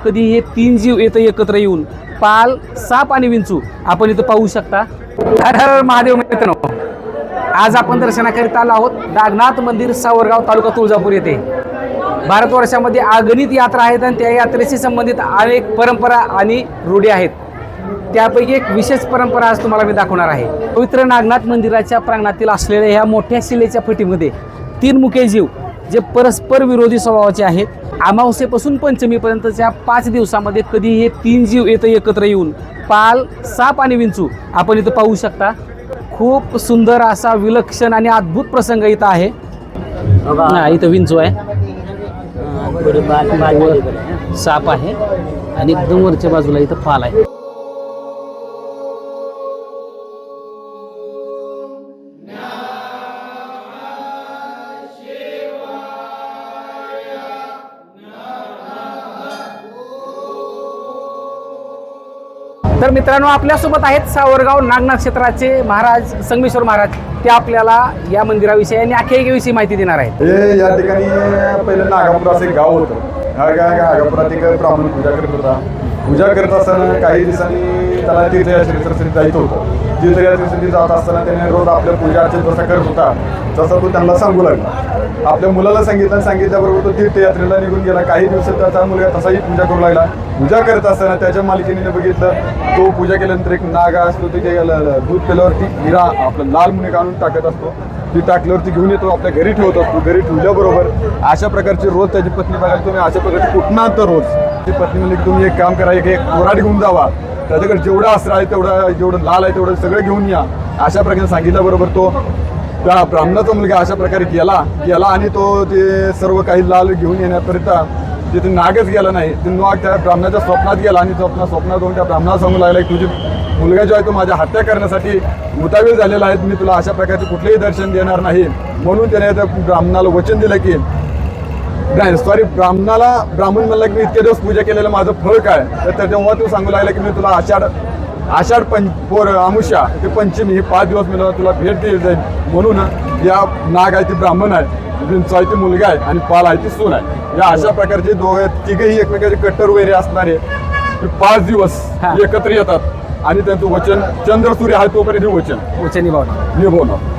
कधी हे तीन जीव येतं एकत्र येऊन पाल, साप आणि विंचू आपण इथं पाहू शकता. हर हर महादेव मित्रांनो, आज आपण दर्शनाकरिता आलो आहोत नागनाथ मंदिर, सावरगाव, तालुका तुळजापूर येथे. भारतवर्षामध्ये अगणित यात्रा आहेत आणि त्या यात्रेशी संबंधित अनेक परंपरा आणि रूढी आहेत. त्यापैकी एक विशेष परंपरा आज तुम्हाला मी दाखवणार आहे. पवित्र नागनाथ मंदिराच्या प्रांगणातील असलेल्या ह्या मोठ्या शिलेच्या फटीमध्ये तीन मुखे जीव जे परस्पर विरोधी स्वभावाचे आहेत. अमावस्येपासून पंचमीपर्यंतच्या 5 दिवसामध्ये कधी हे तीन जीव येतं एकत्र येऊन पाल, साप आणि विंचू आपण इथं पाहू शकता. खूप सुंदर असा विलक्षण आणि अद्भुत प्रसंग इथं आहे. इथं विंचू आहे, साप आहे आणि एकदम वरच्या बाजूला इथं पाल आहे. तर मित्रांनो, आपल्यासोबत आहेत सावरगाव नागनाथ क्षेत्राचे महाराज संगमेश्वर महाराज. ते आपल्याला या मंदिराविषयी आणि आख्यायिकेविषयी माहिती देणार आहेत. हे या ठिकाणी पहिलं नागापूर असं एक गाव होतं. नागापुरात एक ब्राह्मण पूजा करत होता. पूजा करत असताना काही दिवसांनी त्याला तीर्थयात्रेसाठी जायचं होतं. तीर्थयात्रेसाठी जात असताना त्याने रोज आपल्या पूजा अर्चना जसा करत होता तसा तो त्यांना सांगू लागला. आपल्या मुलाला सांगितल्याबरोबर तो तीर्थयात्रेला निघून गेला. काही दिवसात त्याचा मुलगा तसाही पूजा करू लागला. पूजा करत असताना त्याच्या मालकीने बघितलं, तो पूजा केल्यानंतर एक नागा असतो, ते दूध पेल्यावरती हिरा आपलं लाल मुने काढून टाकत असतो. ती टाकल्यावरती घेऊन येतो, आपल्या घरी ठेवत असतो. घरी ठेवल्याबरोबर अशा प्रकारची रोज त्याची पत्नी बघायला तुम्ही अशा प्रकारची कुठणार तर रोज ती पत्नी म्हणजे तुम्ही एक काम करा, एक कोराड घेऊन जावा, त्याच्याकडे जेवढं अस्त्र आहे जेवढं लाल आहे तेवढं सगळं घेऊन या. अशा प्रकारे सांगितल्याबरोबर तो त्या ब्राह्मणाचा मुलगा अशा प्रकारे गेला आणि तो ते सर्व काही लाल घेऊन येण्याकरिता तिथे नागच गेला नाही. ते नाग त्या ब्राह्मणाच्या स्वप्नात गेला आणि स्वप्नात होऊन त्या ब्राह्मणाला सांगू लागला की तुझी मुलगा जो आहे तो माझ्या हत्या करण्यासाठी मुतावील झालेला आहे, मी तुला अशा प्रकारचे कुठलेही दर्शन देणार नाही. म्हणून त्याने त्या ब्राह्मणाला वचन दिलं की ब्राह्मण म्हणला की मी इतके दिवस पूजा केलेलं माझं फळ काय. तर तेव्हा तो सांगू लागला की मी तुला आषाढ अमावस्या ते पंचमी हे 5 दिवस मी तुला भेट दिली जाईल. म्हणून या नाग आहे ती ब्राह्मण आहे, विंचू आहे ती मुलगा आहे आणि पाल आहे ती सून आहे. या अशा प्रकारचे तिघेही एकमेकांचे कट्टर वगैरे असणारे 5 दिवस एकत्र येतात आणि त्यांचं वचन चंद्र सूर्य आहे तोपर्यंत वचन निभावणार.